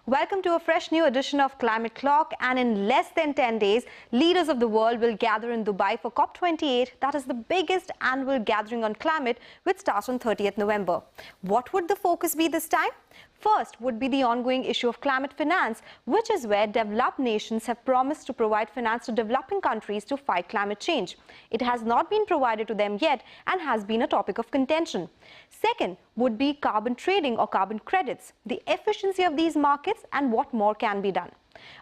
Welcome to a fresh new edition of Climate Clock, and in less than 10 days, leaders of the world will gather in Dubai for COP28. That is the biggest annual gathering on climate, which starts on 30th November. What would the focus be this time? First would be the ongoing issue of climate finance, which is where developed nations have promised to provide finance to developing countries to fight climate change. It has not been provided to them yet and has been a topic of contention. Second would be carbon trading or carbon credits, the efficiency of these markets and what more can be done.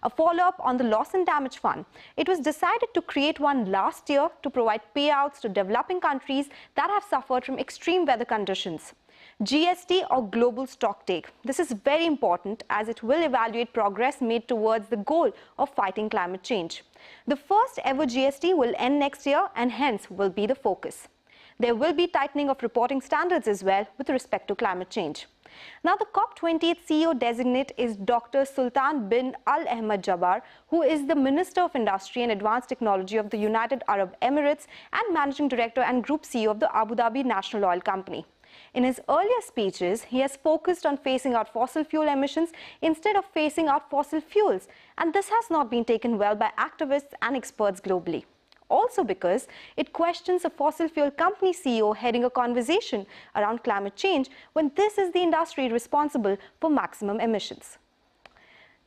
A follow-up on the loss and damage fund. It was decided to create one last year to provide payouts to developing countries that have suffered from extreme weather conditions. GST or global stocktake. This is very important as it will evaluate progress made towards the goal of fighting climate change. The first ever GST will end next year and hence will be the focus. There will be tightening of reporting standards as well with respect to climate change. Now, the COP28 CEO designate is Dr. Sultan bin Al Ahmad Jabbar, who is the Minister of Industry and Advanced Technology of the United Arab Emirates and Managing Director and Group CEO of the Abu Dhabi National Oil Company. In his earlier speeches, he has focused on phasing out fossil fuel emissions instead of phasing out fossil fuels, and this has not been taken well by activists and experts globally. Also because it questions a fossil fuel company CEO heading a conversation around climate change when this is the industry responsible for maximum emissions.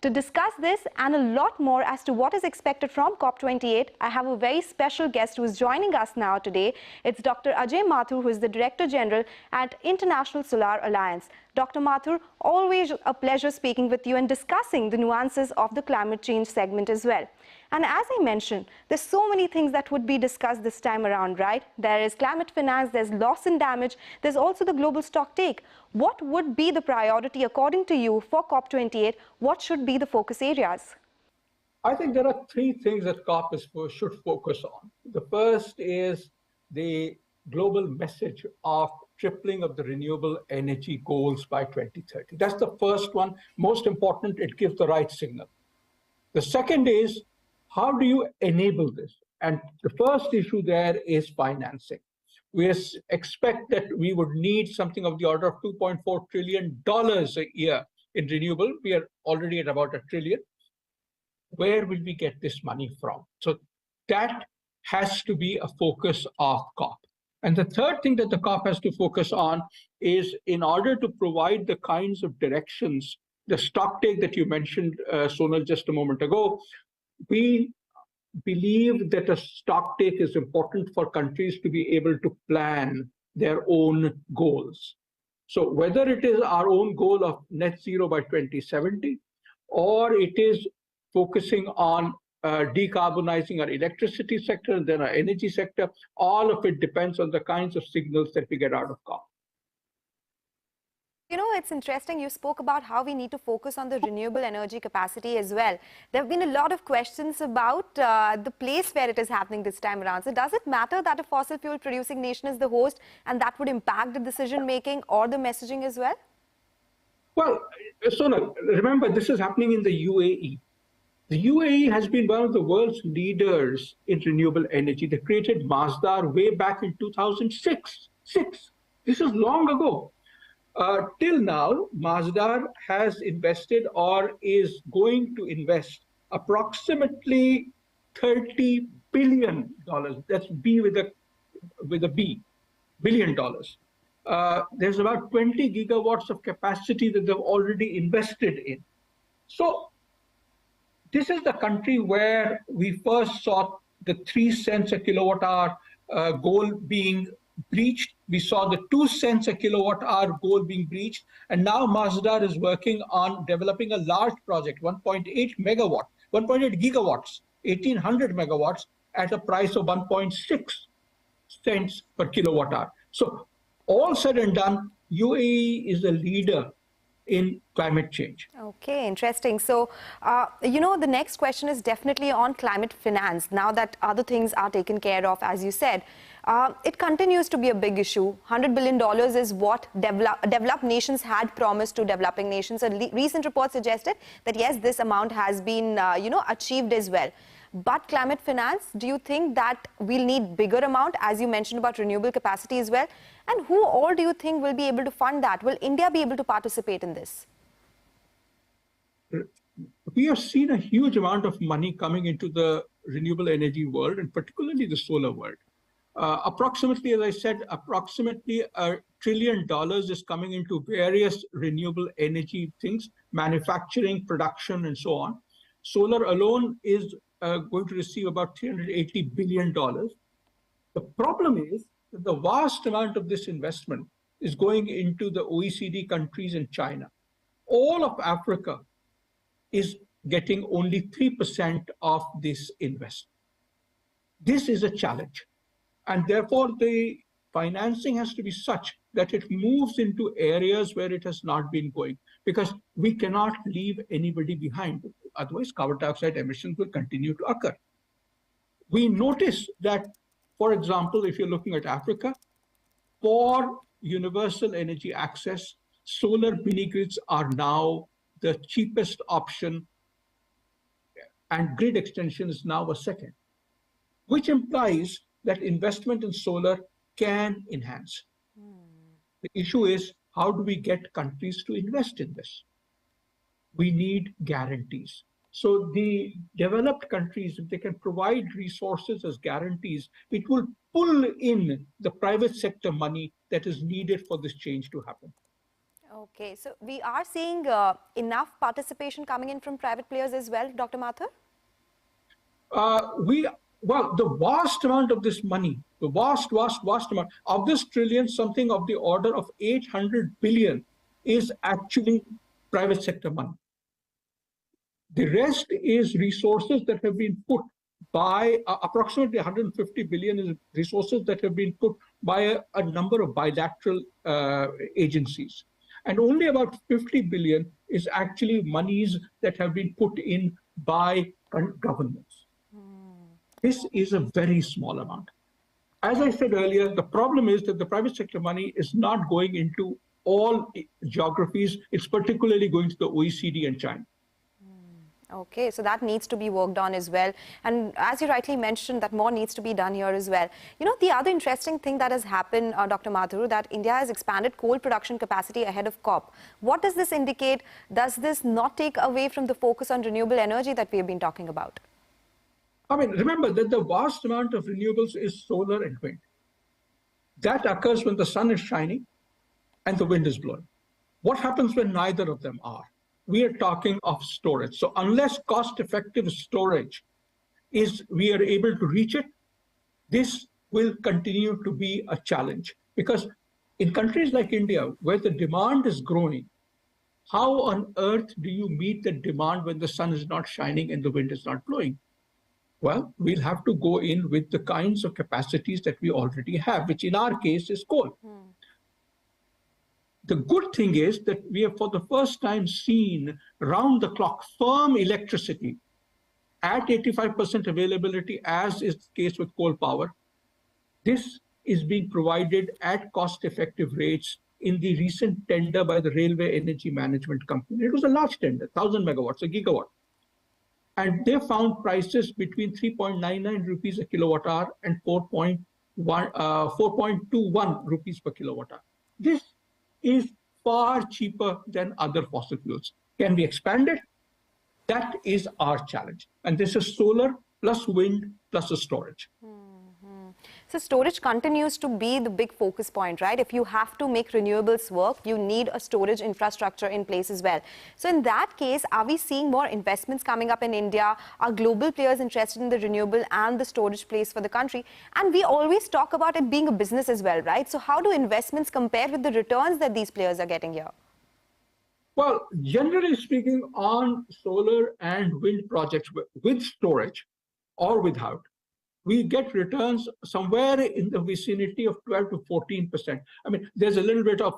To discuss this and a lot more as to what is expected from COP28, I have a very special guest who is joining us now today. It's Dr. Ajay Mathur, who is the Director General at International Solar Alliance. Dr. Mathur, always a pleasure speaking with you and discussing the nuances of the climate change segment as well. And as I mentioned, there's so many things that would be discussed this time around, right? There is climate finance, there's loss and damage, there's also the global stocktake. What would be the priority according to you for COP28? What should be the focus areas? I think there are three things that COP should focus on. The first is the global message of tripling of the renewable energy goals by 2030. That's the first one. Most important, it gives the right signal. The second is, how do you enable this? And the first issue there is financing. We expect that we would need something of the order of $2.4 trillion a year in renewable. We are already at about $1 trillion. Where will we get this money from? So that has to be a focus of COP. And the third thing that the COP has to focus on is, in order to provide the kinds of directions, the stocktake that you mentioned, Sonal, just a moment ago, we believe that a stocktake is important for countries to be able to plan their own goals. So whether it is our own goal of net zero by 2070, or it is focusing on decarbonizing our electricity sector and then our energy sector, all of it depends on the kinds of signals that we get out of COP. You know, it's interesting. You spoke about how we need to focus on the renewable energy capacity as well. There have been a lot of questions about the place where it is happening this time around. So does it matter that a fossil fuel producing nation is the host and that would impact the decision making or the messaging as well? Well, Sonal, remember, this is happening in the UAE. The UAE has been one of the world's leaders in renewable energy. They created Masdar way back in 2006. This is long ago. Till now, Masdar has invested or is going to invest approximately $30 billion. That's B with a B, billion dollars. There's about 20 gigawatts of capacity that they've already invested in. So this is the country where we first saw the 3 cents a kilowatt hour goal being breached. We saw the 2 cents a kilowatt hour goal being breached. And now Masdar is working on developing a large project, 1.8 gigawatts, 1,800 megawatts at a price of 1.6 cents per kilowatt hour. So all said and done, UAE is a leader in climate change. Okay, interesting. So, you know, the next question is definitely on climate finance. Now that other things are taken care of, as you said, it continues to be a big issue. $100 billion is what developed nations had promised to developing nations. A recent report suggested that, yes, this amount has been, achieved as well. But climate finance, do you think that we'll need bigger amount, as you mentioned about renewable capacity as well? And who all do you think will be able to fund that? Will India be able to participate in this? we have seen a huge amount of money coming into the renewable energy world, and particularly the solar world. Approximately, as I said, approximately $1 trillion is coming into various renewable energy things, manufacturing, production, and so on. Solar alone is going to receive about $380 billion. The problem is that the vast amount of this investment is going into the OECD countries and China. All of Africa is getting only 3% of this investment. This is a challenge. And therefore, the financing has to be such that it moves into areas where it has not been going, because we cannot leave anybody behind. Otherwise, carbon dioxide emissions will continue to occur. We notice that, for example, if you're looking at Africa, for universal energy access, solar mini grids are now the cheapest option, and grid extension is now a second, which implies that investment in solar can enhance. The issue is, how do we get countries to invest in this? We need guarantees. So the developed countries, if they can provide resources as guarantees, it will pull in the private sector money that is needed for this change to happen. Okay, so we are seeing enough participation coming in from private players as well, Dr. Mathur? Well, the vast amount of this money, the vast amount of this trillion, something of the order of 800 billion is actually private sector money. The rest is resources that have been put by approximately 150 billion is resources that have been put by a number of bilateral agencies. And only about 50 billion is actually monies that have been put in by governments. This is a very small amount. As I said earlier, the problem is that the private sector money is not going into all geographies. It's particularly going to the OECD and China. Okay, so that needs to be worked on as well. And as you rightly mentioned, that more needs to be done here as well. You know, the other interesting thing that has happened, Dr. Mathur, that India has expanded coal production capacity ahead of COP. What does this indicate? Does this not take away from the focus on renewable energy that we have been talking about? I mean, remember that the vast amount of renewables is solar and wind. That occurs when the sun is shining and the wind is blowing. What happens when neither of them are? We are talking of storage. So unless cost-effective storage we are able to reach it, this will continue to be a challenge. Because in countries like India, where the demand is growing, how on earth do you meet the demand when the sun is not shining and the wind is not blowing? Well, we'll have to go in with the kinds of capacities that we already have, which in our case is coal. The good thing is that we have for the first time seen round-the-clock firm electricity at 85% availability, as is the case with coal power. This is being provided at cost-effective rates in the recent tender by the Railway Energy Management Company. It was a large tender, 1,000 megawatts, a gigawatt. And they found prices between 3.99 rupees a kilowatt hour and 4.21 rupees per kilowatt hour. This is far cheaper than other fossil fuels. Can we expand it? That is our challenge. And this is solar plus wind plus a storage. So storage continues to be the big focus point, right? If you have to make renewables work, you need a storage infrastructure in place as well. So in that case, are we seeing more investments coming up in India? Are global players interested in the renewable and the storage place for the country? And we always talk about it being a business as well, right? So how do investments compare with the returns that these players are getting here? Well, generally speaking, on solar and wind projects with storage or without, we get returns somewhere in the vicinity of 12 to 14%. I mean, there's a little bit of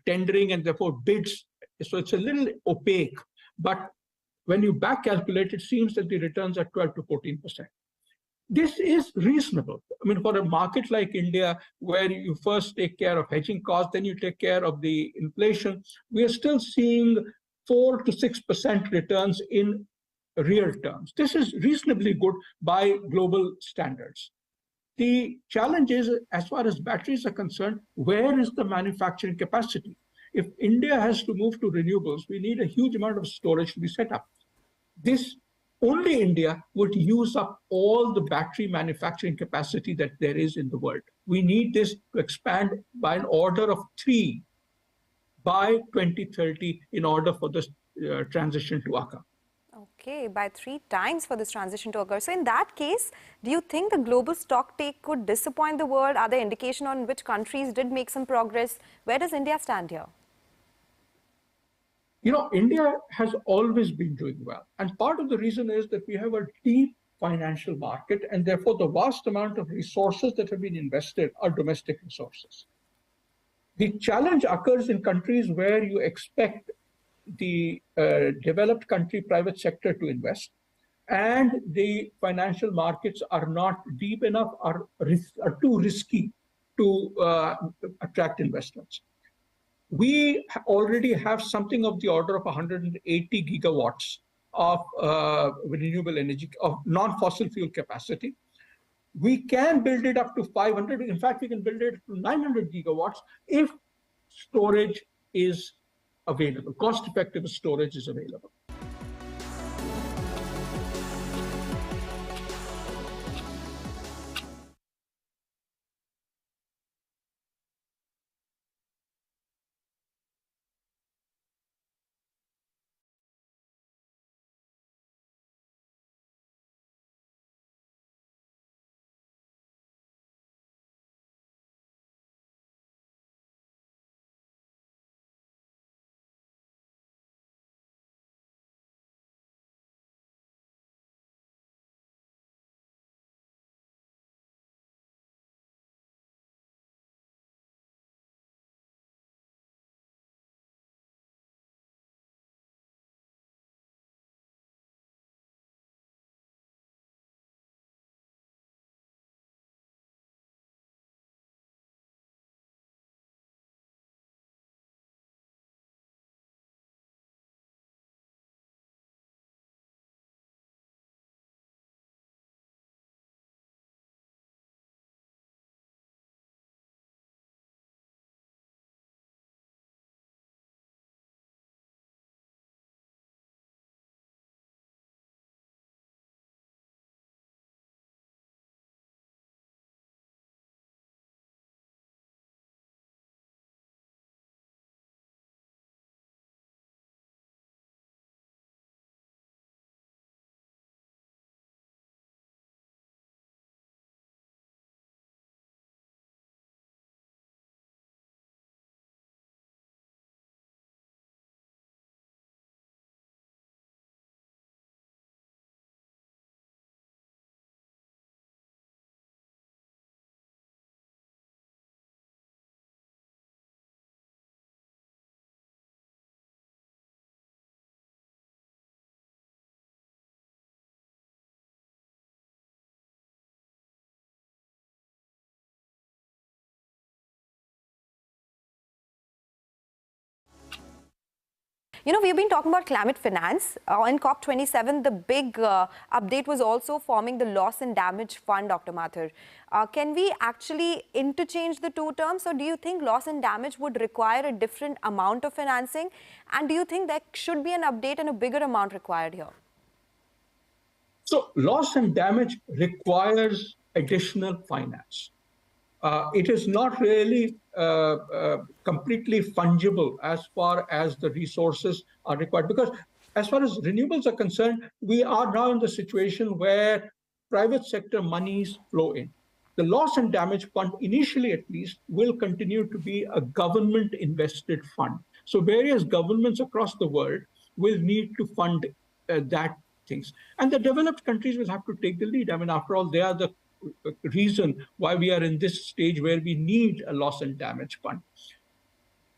tendering and therefore bids, so it's a little opaque. But when you back calculate, it seems that the returns are 12 to 14%. This is reasonable. I mean, for a market like India, where you first take care of hedging costs, then you take care of the inflation, we are still seeing 4 to 6% returns in real terms. This is reasonably good by global standards. The challenge is, as far as batteries are concerned, where is the manufacturing capacity? If India has to move to renewables, we need a huge amount of storage to be set up. this only India would use up all the battery manufacturing capacity that there is in the world. We need this to expand by an order of 3 by 2030 in order for this transition to occur. Okay, by 3 times for this transition to occur. So in that case, do you think the global stock take could disappoint the world? Are there indications on which countries did make some progress? Where does India stand here? You know, India has always been doing well. And part of the reason is that we have a deep financial market, and therefore the vast amount of resources that have been invested are domestic resources. The challenge occurs in countries where you expect the developed country private sector to invest, and the financial markets are not deep enough, are too risky to attract investments. We already have something of the order of 180 gigawatts of renewable energy, of non-fossil fuel capacity. We can build it up to 500. In fact, we can build it to 900 gigawatts if storage is available, cost-effective storage is available. You know, we've been talking about climate finance. In COP27, the big update was also forming the loss and damage fund, Dr. Mathur. Can we actually interchange the two terms, or do you think loss and damage would require a different amount of financing? And do you think there should be an update and a bigger amount required here? So loss and damage requires additional finance. It is not really completely fungible as far as the resources are required, because as far as renewables are concerned, we are now in the situation where private sector monies flow in. The loss and damage fund, initially at least, will continue to be a government invested fund. So various governments across the world will need to fund that things. And the developed countries will have to take the lead. I mean, after all, they are the reason why we are in this stage where we need a loss and damage fund.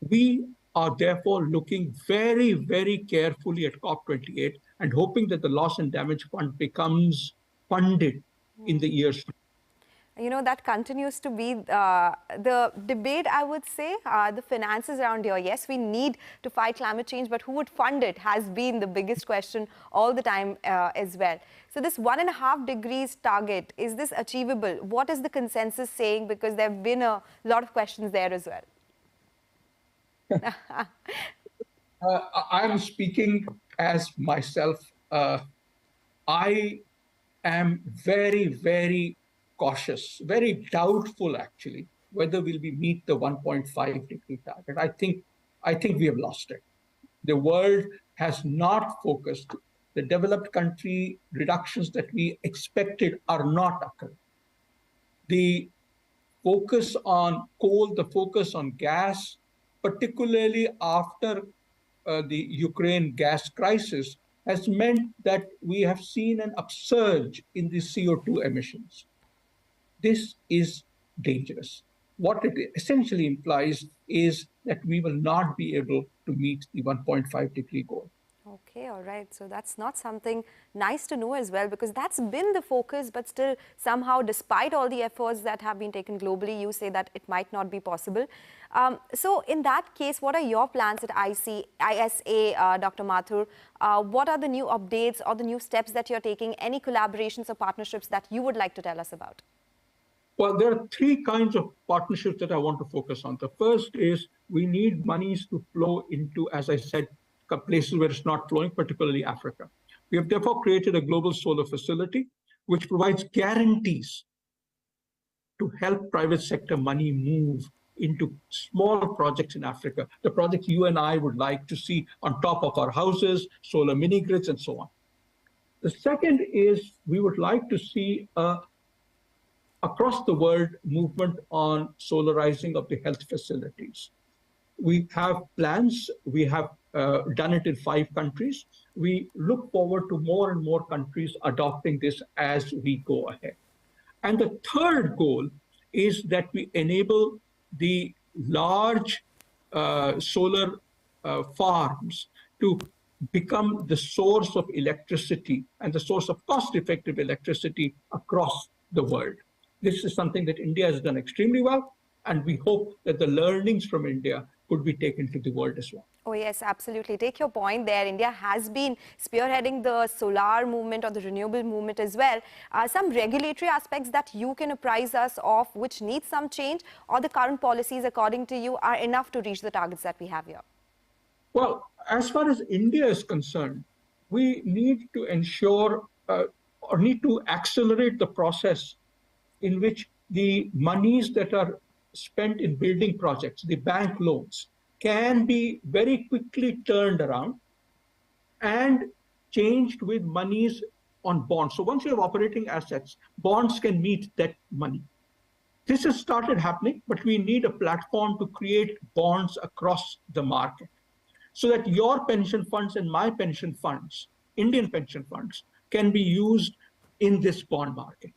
We are therefore looking very, very carefully at COP28 and hoping that the loss and damage fund becomes funded in the years to come. You know, that continues to be the debate, I would say, the finances around here. Yes, we need to fight climate change, but who would fund it has been the biggest question all the time as well. So this 1.5 degrees target, is this achievable? What is the consensus saying? Because there have been a lot of questions there as well. I'm speaking as myself. I am very, very cautious, very doubtful actually, whether we'll meet the 1.5-degree target. I think we have lost it. The world has not focused. The developed country reductions that we expected are not occurring. The focus on coal, the focus on gas, particularly after the Ukraine gas crisis, has meant that we have seen an upsurge in the CO2 emissions. This is dangerous. What it essentially implies is that we will not be able to meet the 1.5-degree goal. Okay, all right. So that's not something nice to know as well, because that's been the focus, but still somehow, despite all the efforts that have been taken globally, you say that it might not be possible. So in that case, what are your plans at ISA, Dr. Mathur? What are the new updates or the new steps that you're taking? Any collaborations or partnerships that you would like to tell us about? Well, there are three kinds of partnerships that I want to focus on. The first is we need monies to flow into, as I said, places where it's not flowing, particularly Africa. We have therefore created a global solar facility, which provides guarantees to help private sector money move into small projects in Africa, the projects you and I would like to see on top of our houses, solar mini grids, and so on. The second is we would like to see across the world movement on solarizing of the health facilities. We have plans. We have done it in 5 countries. We look forward to more and more countries adopting this as we go ahead. And the third goal is that we enable the large solar farms to become the source of electricity and the source of cost-effective electricity across the world. This is something that India has done extremely well, and we hope that the learnings from India could be taken to the world as well. Oh yes, absolutely. Take your point there. India has been spearheading the solar movement or the renewable movement as well. Some regulatory aspects that you can apprise us of which need some change, or the current policies according to you are enough to reach the targets that we have here? Well, as far as India is concerned, we need to ensure or need to accelerate the process in which the monies that are spent in building projects, the bank loans, can be very quickly turned around and changed with monies on bonds. So once you have operating assets, bonds can meet that money. This has started happening, but we need a platform to create bonds across the market so that your pension funds and my pension funds, Indian pension funds, can be used in this bond market.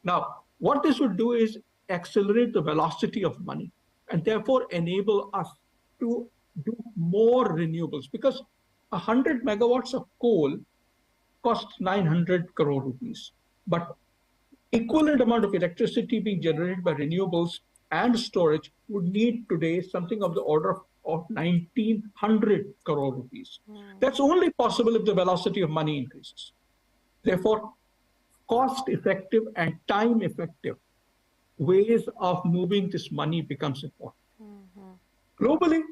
Now, what this would do is accelerate the velocity of money and therefore enable us to do more renewables, because 100 megawatts of coal costs 900 crore rupees. But equivalent amount of electricity being generated by renewables and storage would need today something of the order of 1900 crore rupees. That's only possible if the velocity of money increases. Therefore, cost-effective and time-effective ways of moving this money becomes important. Globally,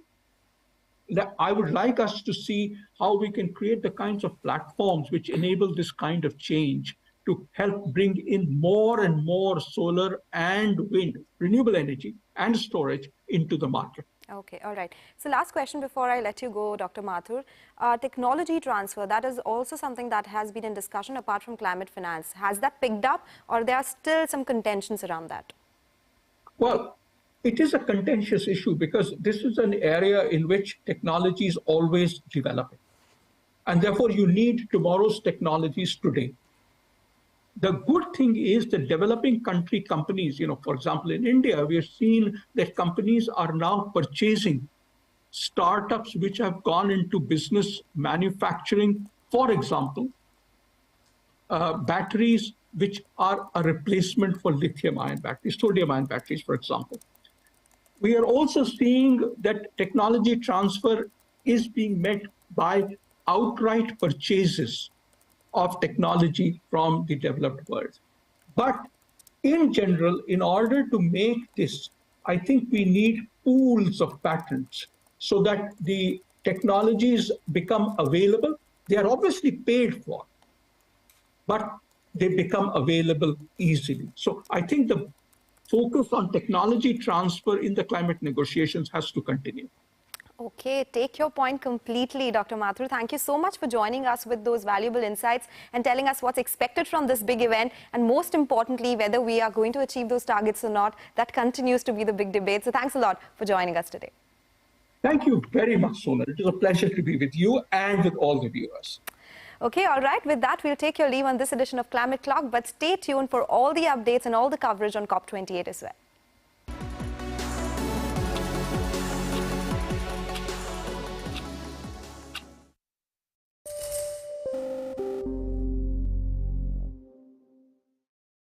I would like us to see how we can create the kinds of platforms which enable this kind of change to help bring in more and more solar and wind, renewable energy and storage into the market. Okay, all right. So last question before I let you go, Dr. Mathur. Technology transfer, that is also something that has been in discussion apart from climate finance. Has that picked up, or there are still some contentions around that? Well, it is a contentious issue because this is an area in which technology is always developing. And therefore, you need tomorrow's technologies today. The good thing is that developing country companies, for example, in India, we have seen that companies are now purchasing startups which have gone into business manufacturing, for example, batteries which are a replacement for lithium-ion batteries, sodium-ion batteries, for example. We are also seeing that technology transfer is being met by outright purchases of technology from the developed world. But in general, in order to make this, I think we need pools of patents so that the technologies become available. They are obviously paid for, but they become available easily. So I think the focus on technology transfer in the climate negotiations has to continue. Okay, take your point completely, Dr. Mathur. Thank you so much for joining us with those valuable insights and telling us what's expected from this big event, and most importantly, whether we are going to achieve those targets or not. That continues to be the big debate. So thanks a lot for joining us today. Thank you very much, Sonal. It is a pleasure to be with you and with all the viewers. Okay, all right. With that, we'll take your leave on this edition of Climate Clock, but stay tuned for all the updates and all the coverage on COP28 as well.